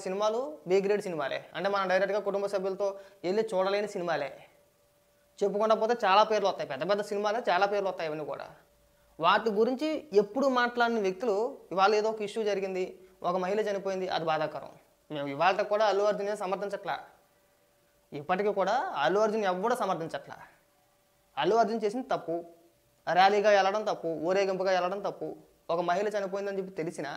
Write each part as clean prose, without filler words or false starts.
సినిమాలు B grade సినిమాలే, అంటే మనం డైరెక్ట్గా కుటుంబ సభ్యులతో వెళ్ళి చూడలేని సినిమాలే. చెప్పుకుండా పోతే చాలా పేర్లు వస్తాయి, పెద్ద పెద్ద సినిమాలే చాలా పేర్లు వస్తాయి. ఇవన్నీ కూడా వాటి గురించి ఎప్పుడు మాట్లాడిన వ్యక్తులు ఇవాళ ఏదో ఒక ఇష్యూ జరిగింది, ఒక మహిళ చనిపోయింది, అది బాధాకరం. మేము ఇవాళ కూడా అల్లు అర్జున్ సమర్థించట్లా, ఇప్పటికీ కూడా అల్లు అర్జున్ ఎవడో సమర్థించట్లా. అల్లు అర్జున్ చేసింది తప్పు, ర్యాలీగా వెళ్ళడం తప్పు, ఊరేగింపుగా వెళ్ళడం తప్పు. ఒక మహిళ చనిపోయిందని చెప్పి తెలిసినా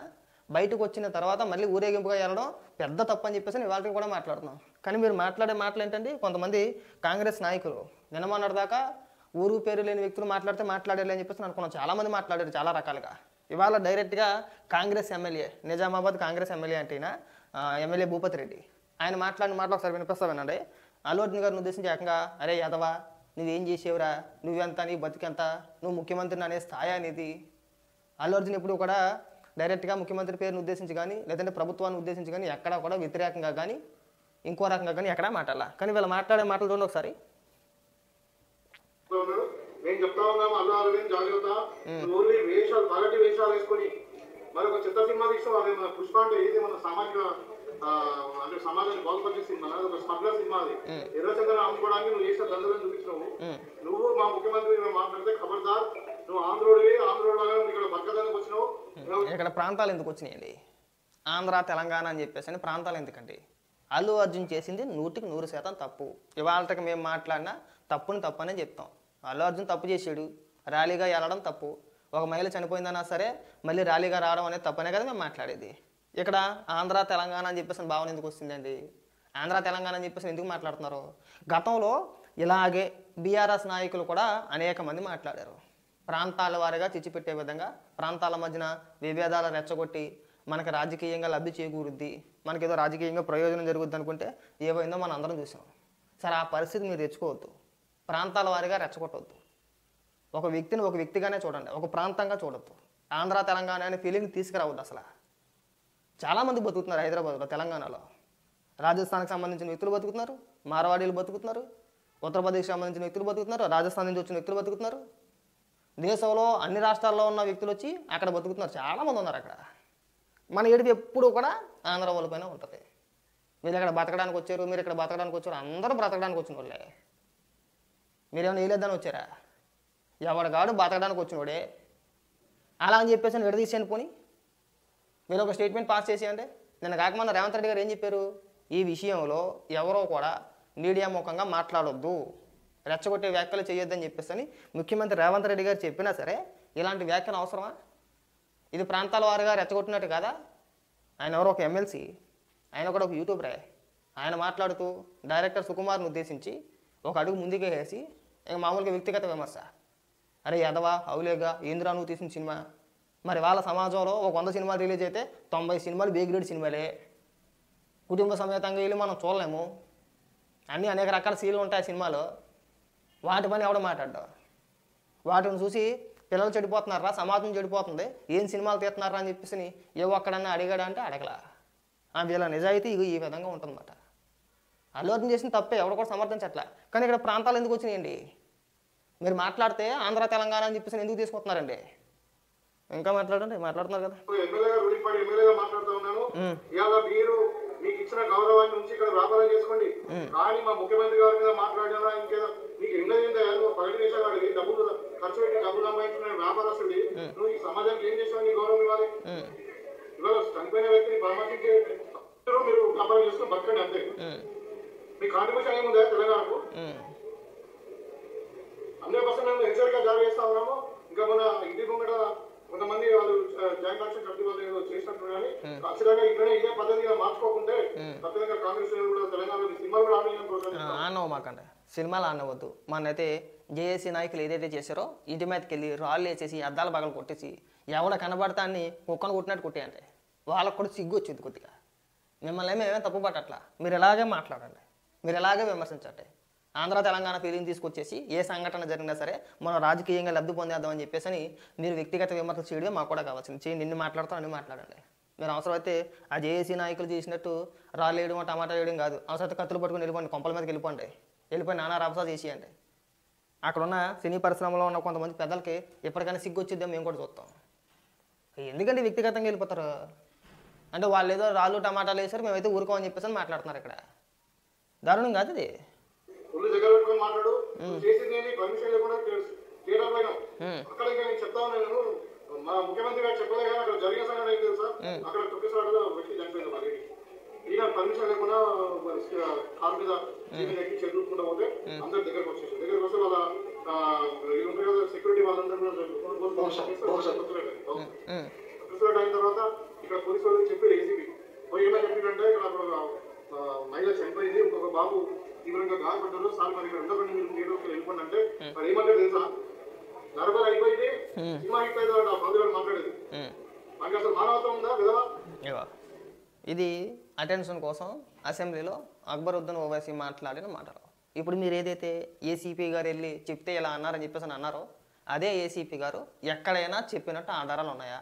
బయటకు వచ్చిన తర్వాత మళ్ళీ ఊరేగింపుగా వెళ్ళడం పెద్ద తప్పు అని చెప్పేసి ఇవాళకి కూడా మాట్లాడుతున్నాం. కానీ మీరు మాట్లాడే మాటలు ఏంటంటే, కొంతమంది కాంగ్రెస్ నాయకులు నిన్నమన్నటి దాకా ఊరు పేరు లేని వ్యక్తులు మాట్లాడితే మాట్లాడాలి అని చెప్పేసి అనుకున్నాం. చాలామంది మాట్లాడారు చాలా రకాలుగా. ఇవాళ డైరెక్ట్గా కాంగ్రెస్ ఎమ్మెల్యే, నిజామాబాద్ కాంగ్రెస్ ఎమ్మెల్యే అంటే ఎమ్మెల్యే భూపతి రెడ్డి, ఆయన మాట్లాడిన మాటలు ఒకసారి వినిపిస్తామేనండి. అల్లు అర్జున్ గారిని ఉద్దేశించి ఏకంగా, అరే యాదవా నువ్వేం చేసేవురా, నువ్వెంత, నీ బతికెంత, నువ్వు ముఖ్యమంత్రిని అనే స్థాయి అనేది. అల్లు అర్జున్ ఎప్పుడు కూడా డైరెక్ట్గా ముఖ్యమంత్రి పేరుని ఉద్దేశించి కానీ లేదంటే ప్రభుత్వాన్ని ఉద్దేశించి కానీ ఎక్కడా కూడా వ్యతిరేకంగా కానీ ఇంకో రకంగా కానీ ఎక్కడా మాట్లాడాల. కానీ వీళ్ళు మాట్లాడే మాటలు చూడండి ఒకసారి. నేను చెప్తా ఉన్నాము అల్లు అరవింద్ జాగ్రత్త, ఓన్లీ వేషాలు పగటి వేషాలు వేసుకొని మరొక చిత్ర సినిమా తీసిన అది మన పుష్ప అంటే ఏది మన సామాజిక అంటే సమాజాన్ని బాగుపరిచే సినిమా, ఒక స్మగ్లర్ సినిమా. అది ఎర్రచంద్ర అమ్ముకోవడానికి నువ్వు చేసిన దండలను చూపించినావు. నువ్వు మా ముఖ్యమంత్రి మాట్లాడితే ఖబర్దార్, నువ్వు ఆంధ్రోడివి, ఆంధ్రోడ్ ఇక్కడ బతకడానికి వచ్చినావు. ఇక్కడ ప్రాంతాలు ఎందుకు వచ్చినాయండి, ఆంధ్ర తెలంగాణ అని చెప్పేసి అని ప్రాంతాలు ఎందుకండి? అల్లు అర్జున్ చేసింది 100% తప్పు. ఇవాళకి మేము మాట్లాడినా తప్పుని తప్పనే చెప్తాం. అల్లు అర్జున్ తప్పు చేసాడు, ర్యాలీగా వెళ్ళడం తప్పు. ఒక మహిళ చనిపోయిందన్నా సరే మళ్ళీ ర్యాలీగా రావడం అనేది తప్పనే కదా మేము మాట్లాడేది. ఇక్కడ ఆంధ్ర తెలంగాణ అని చెప్పేసి భావన ఎందుకు వస్తుందండి? ఆంధ్ర తెలంగాణ అని చెప్పేసి ఎందుకు మాట్లాడుతున్నారు? గతంలో ఇలాగే బీఆర్ఎస్ నాయకులు కూడా అనేక మంది మాట్లాడారు. ప్రాంతాల వారిగా చిచ్చిపెట్టే విధంగా, ప్రాంతాల మధ్యన విభేదాలు రెచ్చగొట్టి మనకి రాజకీయంగా లబ్ధి చేకూరుద్ది, మనకేదో రాజకీయంగా ప్రయోజనం జరుగుద్ది అనుకుంటే ఏమైందో మనం అందరం చూసాం. సరే ఆ పరిస్థితి మీరు తెచ్చుకోవద్దు, ప్రాంతాల వారిగా రెచ్చగొట్టవద్దు. ఒక వ్యక్తిని ఒక వ్యక్తిగానే చూడండి, ఒక ప్రాంతంగా చూడొద్దు. ఆంధ్ర తెలంగాణ అనే ఫీలింగ్ తీసుకురావద్దు. అసలు చాలామంది బతుకుతున్నారు హైదరాబాద్లో, తెలంగాణలో. రాజస్థాన్కి సంబంధించిన వ్యక్తులు బతుకుతున్నారు, మార్వాడీలు బతుకుతున్నారు, ఉత్తరప్రదేశ్కి సంబంధించిన వ్యక్తులు బతుకుతున్నారు, రాజస్థాన్ నుంచి వచ్చిన వ్యక్తులు బతుకుతున్నారు, దేశంలో అన్ని రాష్ట్రాల్లో ఉన్న వ్యక్తులు వచ్చి అక్కడ బతుకుతున్నారు. చాలామంది ఉన్నారు అక్కడ. మన ఏడుపు ఎప్పుడూ కూడా ఆంధ్ర వాళ్ళపైన ఉంటుంది. మీరు ఇక్కడ బతకడానికి వచ్చారు, మీరు ఇక్కడ బతకడానికి వచ్చారు, అందరూ బ్రతకడానికి వచ్చిన వాళ్ళే. మీరేమైనా వేయలేదని వచ్చారా? ఎవడగాడు బతకడానికి వచ్చినోడే. అలా అని చెప్పేసి విడదీసాను. పోనీ మీరు ఒక స్టేట్మెంట్ పాస్ చేసేయండి. నిన్న కాకమన్న రేవంత్ రెడ్డి గారు ఏం చెప్పారు? ఈ విషయంలో ఎవరో కూడా మీడియా ముఖంగా మాట్లాడొద్దు, రెచ్చగొట్టే వ్యాఖ్యలు చేయొద్దని చెప్పేసి అని ముఖ్యమంత్రి రేవంత్ రెడ్డి గారు చెప్పినా సరే ఇలాంటి వ్యాఖ్యలు అవసరమా? ఇది ప్రాంతాల వారిగా రెచ్చగొట్టినట్టు కదా. ఆయన ఎవరో ఒక ఎమ్మెల్సీ, ఆయన కూడా ఒక యూట్యూబరే. ఆయన మాట్లాడుతూ డైరెక్టర్ సుకుమార్ని ఉద్దేశించి ఒక అడుగు ముందుకే వేసి ఇక మామూలుగా వ్యక్తిగత విమర్శ. అరే యదవా అవులేగా ఏంద్రా నువ్వు తీసిన సినిమా? మరి వాళ్ళ సమాజంలో ఒక 100 సినిమాలు రిలీజ్ అయితే 90 సినిమాలు బి గ్రేడ్ సినిమాలే. కుటుంబ సమేతంగా వెళ్ళి మనం చూడలేము. అన్నీ అనేక రకాల సీన్లు ఉంటాయి సినిమాలో. వాటి పని ఎవడ మాట్లాడ్డా? వాటిని చూసి పిల్లలు చెడిపోతున్నారా, సమాజం చెడిపోతుంది, ఏం సినిమాలు తీస్తున్నారా అని చెప్పేసి ఏ ఒక్కడన్నా అడిగాడా అంటే అడగలా. వీళ్ళ నిజాయితీ ఈ విధంగా ఉంటుందన్నమాట. అల్లు అర్జున్ చేసిన తప్పే, ఎవరు కూడా సమర్థించట్లా. కానీ ఇక్కడ ప్రాంతాలు ఎందుకు వచ్చినాయండి? మీరు మాట్లాడితే ఆంధ్ర తెలంగాణ అని చెప్పేసి ఎందుకు తీసుకొస్తున్నారండి? ఇంకా మాట్లాడండి, మాట్లాడుతున్నారు కదా. ఎమ్మెల్యేగా మాట్లాడుతూ ఉన్నాను. ఇవాళ మీరు మీకు ఇచ్చిన గౌరవాన్ని నుంచి ఇక్కడ వ్యాపారం చేసుకోండి. కానీ మా ముఖ్యమంత్రి గారి మీద మాట్లాడినా ఇంకేదో నీకు ఎన్నో పగటి వేసాడు, డబ్బులు ఖర్చు పెట్టి డబ్బులు సంపాదించిన వ్యాపారస్తుడి నువ్వు ఈ సమాజానికి ఏం చేసావు? నీ గౌరవం ఇవ్వాలి. ఇవాళ చనిపోయిన వ్యక్తిని పరామర్శించే మీరు వ్యాపారం చేసుకుని బతకండి అంతే. మీ కాంట్రిబ్యూషన్ ఏముందా తెలంగాణకు? 100% హెచ్చరిక జారీ చేస్తా ఉన్నాము. ఇంకా మన ఇంటి ముంగట కొంతమంది వాళ్ళు జాయింట్ యాక్షన్ కమిటీ వాళ్ళు ఏదో చేసినట్టు కానీ ఖచ్చితంగా ఇక్కడే ఇదే పద్ధతిగా మార్చుకోకుంటే ఖచ్చితంగా కాంగ్రెస్ కూడా తెలంగాణలో సినిమాలు కూడా ఆనవమాకండి, సినిమాలు ఆనవద్దు. మనైతే జేఏసీ నాయకులు ఏదైతే చేశారో ఇంటి మీదకి వెళ్ళి రాళ్ళు వేసేసి అద్దాల పగలు కొట్టేసి ఎవడ కనబడతాన్ని కుక్కను కొట్టినట్టు కొట్టేయండి. వాళ్ళకు కూడా సిగ్గు వచ్చింది కొద్దిగా. మిమ్మల్ని మేమేం తప్పు పట్టట్లా, మీరు ఎలాగే మాట్లాడండి, మీరు ఎలాగే విమర్శించండి. ఆంధ్ర తెలంగాణ ఫీలింగ్ తీసుకొచ్చేసి ఏ సంఘటన జరిగినా సరే మనం రాజకీయంగా లబ్ధి పొందేద్దామని చెప్పేసి మీరు వ్యక్తిగత విమర్శలు చేయడమే మాకు కూడా కావాల్సింది. చేయండి, నిన్ను మాట్లాడుతూ అన్ని మాట్లాడండి. మీరు అవసరమైతే ఆ జేఏసీ నాయకులు చేసినట్టు రాళ్ళు వేయడం, టమాటా వేయడం కాదు. అవసరమైతే కత్తులు పట్టుకుని వెళ్ళిపోండి, కొంపల మీదకి వెళ్ళిపోయి నానా రభసా చేసేయండి. అక్కడున్న సినీ పరిశ్రమలో ఉన్న కొంతమంది పెద్దలకి ఎప్పటికైనా సిగ్గు వచ్చిద్దాం మేము కూడా చూస్తాం. ఎందుకంటే వ్యక్తిగతంగా వెళ్ళిపోతారు. అంటే వాళ్ళు ఏదో రాళ్ళు టమాటాలు వేసారు మేమైతే ఊరుకోమని చెప్పేసి మాట్లాడుతున్నారు ఇక్కడ. దారుణం కాదు ఇది. ఒళ్ళు దగ్గర పెట్టుకొని మాట్లాడు. చేసింది ఏంటి? పర్మిషన్ లేకుండా చేయడం పైన అక్కడ ఇంకా నేను చెప్తా ఉన్నాను. మా ముఖ్యమంత్రి గారు చెప్పలే కానీ అక్కడ జరిగిన సంఘటన ఏం తెలుసా? అక్కడ తొక్కిసాడలో వ్యక్తి చనిపోయింది. మరి ఈయన పర్మిషన్ లేకుండా కారు మీద ఎక్కి చదువుకుంటూ పోతే అందరు దగ్గరకు వచ్చేసి దగ్గరకు వస్తే వాళ్ళ సెక్యూరిటీ వాళ్ళందరూ అయిన తర్వాత ఇక్కడ పోలీసు వాళ్ళకి చెప్పి ఏసీబీ ఏమైనా చెప్పిందంటే ఇక్కడ మహిళ చనిపోయింది, ఇంకొక బాబు తీవ్రంగా గాయపడ్డారు సార్, మరి ఇక్కడ ఉండకండి మీరు థియేటర్కి వెళ్ళిపోండి అంటే మరి ఏమంటే తెలుసా? నరబలు అయిపోయింది, సినిమా హిట్ అయితే ఆ పండుగ మాట్లాడేది మనకి అసలు మానవత్వం ఉందా విధవా? ఇది అటెన్షన్ కోసం అసెంబ్లీలో అక్బరుద్దీన్ ఓవైసీ మాట్లాడిన మాటలు. ఇప్పుడు మీరు ఏదైతే ఏసీపీ గారు వెళ్ళి చెప్తే ఇలా అన్నారని చెప్పేసి అన్నారో అదే ఏసీపీ గారు ఎక్కడైనా చెప్పినట్టు ఆధారాలు ఉన్నాయా?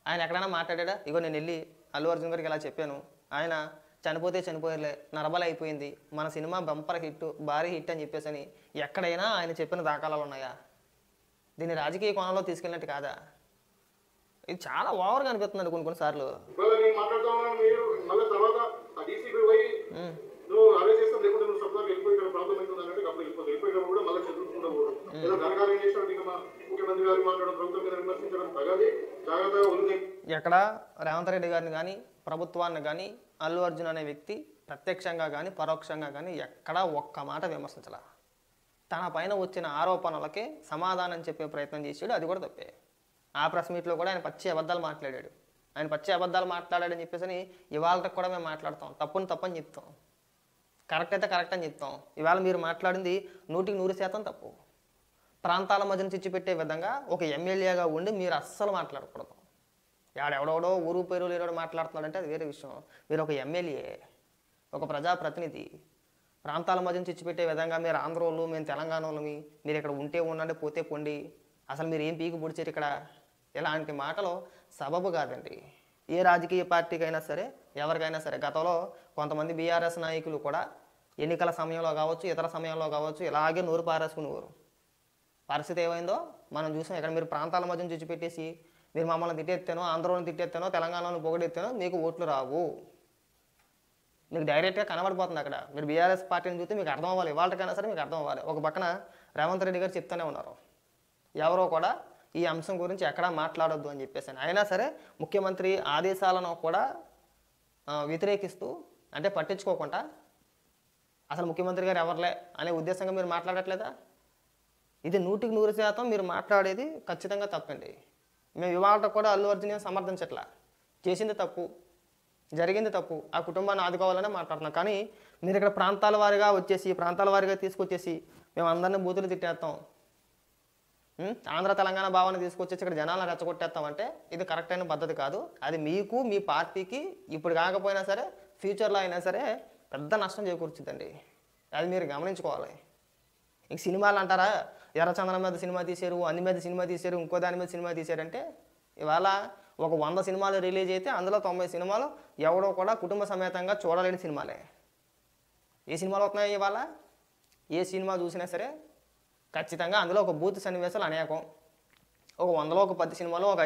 ఆయన ఎక్కడైనా మాట్లాడా? ఇగో నేను వెళ్ళి అల్లు అర్జున్ గారికి ఇలా చెప్పాను, ఆయన చనిపోతే చనిపోయలే, నరబల అయిపోయింది, మన సినిమా బంపర్ హిట్, భారీ హిట్ అని చెప్పేసి అని ఎక్కడైనా ఆయన చెప్పిన దాఖలాలు ఉన్నాయా? దీన్ని రాజకీయ కోణంలో తీసుకెళ్ళినట్టు కాదా? ఇది చాలా ఓవర్గా అనిపిస్తుంది కొన్నిసార్లు. ఎక్కడ రేవంత్ రెడ్డి గారిని కానీ ప్రభుత్వాన్ని కానీ అల్లు అర్జున్ అనే వ్యక్తి ప్రత్యక్షంగా కానీ పరోక్షంగా కానీ ఎక్కడా ఒక్క మాట విమర్శించాల. తన పైన వచ్చిన ఆరోపణలకే సమాధానం చెప్పే ప్రయత్నం చేసాడు, అది కూడా తప్పే. ఆ ప్రెస్ మీట్లో కూడా ఆయన పచ్చి అబద్ధాలు మాట్లాడాడు. ఆయన పచ్చి అబద్ధాలు మాట్లాడాడని చెప్పేసి ఇవాళకి కూడా మేము మాట్లాడతాం, తప్పని చెప్తాం, కరెక్ట్ అయితే కరెక్ట్ అని చెప్తాం. ఇవాళ మీరు మాట్లాడింది 100% తప్పు. ప్రాంతాల మధ్యన చిచ్చుపెట్టే విధంగా ఒక ఎమ్మెల్యేగా ఉండి మీరు అస్సలు మాట్లాడకూడదు. ఎవడెవడో ఊరు పేరు లేనోడు మాట్లాడుతున్నాడంటే అది వేరే విషయం. మీరు ఒక ఎమ్మెల్యే, ఒక ప్రజాప్రతినిధి. ప్రాంతాల మధ్యన చిచ్చుపెట్టే విధంగా మీరు ఆంధ్ర వాళ్ళు, మేము తెలంగాణ వాళ్ళమి, మీరు ఇక్కడ ఉంటే ఉండండి పోతే పొండి, అసలు మీరు ఏం పీకి పొడిచారు ఇక్కడ, ఇలాంటి మాటలు సబబు కాదండి. ఏ రాజకీయ పార్టీకైనా సరే, ఎవరికైనా సరే. గతంలో కొంతమంది బీఆర్ఎస్ నాయకులు కూడా ఎన్నికల సమయంలో కావచ్చు, ఇతర సమయంలో కావచ్చు, ఇలాగే నోరు పారేసుకునేవారు. పరిస్థితి ఏమైందో మనం చూసాం. ఇక్కడ మీరు ప్రాంతాల మధ్యన చిచ్చుపెట్టేసి మీరు మమ్మల్ని తిట్టేస్తానో, ఆంధ్రని తిట్టేస్తానో, తెలంగాణలో పొగడెత్తానో మీకు ఓట్లు రావు. మీకు డైరెక్ట్గా కనబడిపోతుంది అక్కడ. మీరు బీఆర్ఎస్ పార్టీని చూస్తే మీకు అర్థం అవ్వాలి, ఇవాళకైనా సరే మీకు అర్థం అవ్వాలి. ఒక పక్కన రేవంత్ రెడ్డి గారు చెప్తూనే ఉన్నారు, ఎవరో కూడా ఈ అంశం గురించి ఎక్కడా మాట్లాడొద్దు అని చెప్పేసి. అయినా సరే ముఖ్యమంత్రి ఆదేశాలను కూడా వ్యతిరేకిస్తూ, అంటే పట్టించుకోకుండా అసలు ముఖ్యమంత్రి గారు ఎవరులే అనే ఉద్దేశంగా మీరు మాట్లాడట్లేదా? ఇది 100% మీరు మాట్లాడేది ఖచ్చితంగా తప్పండి. మేము ఇవాళ కూడా అల్లు అర్జున్ సమర్థించట్లా. చేసింది తప్పు, జరిగింది తప్పు, ఆ కుటుంబాన్ని ఆదుకోవాలనే మాట్లాడుతున్నాం. కానీ మీరు ఇక్కడ ప్రాంతాల వారిగా వచ్చేసి, ప్రాంతాల వారిగా తీసుకొచ్చేసి మేము అందరినీ బూతులు తిట్టేస్తాం, ఆంధ్ర తెలంగాణ భావాన్ని తీసుకొచ్చేసి ఇక్కడ జనాలను రెచ్చగొట్టేస్తామంటే ఇది కరెక్ట్ అయిన పద్ధతి కాదు. అది మీకు, మీ పార్టీకి ఇప్పుడు కాకపోయినా సరే ఫ్యూచర్లో అయినా సరే పెద్ద నష్టం చేకూర్చుద్దండి. అది మీరు గమనించుకోవాలి. ఇంక సినిమాలు అంటారా, ఎర్రచందనం మీద సినిమా తీశారు, అన్ని మీద సినిమా తీశారు, ఇంకో దాని మీద సినిమా తీశారంటే ఇవాళ ఒక 100 సినిమాలు రిలీజ్ అయితే అందులో 90 సినిమాలు ఎవడో కూడా కుటుంబ సమేతంగా చూడలేని సినిమాలే. ఏ సినిమాలు అవుతున్నాయి ఇవాళ? ఏ సినిమా చూసినా సరే ఖచ్చితంగా అందులో ఒక బూత్ సన్నివేశాలు అనేకం. ఒక 100లో ఒక 10 సినిమాలో ఒక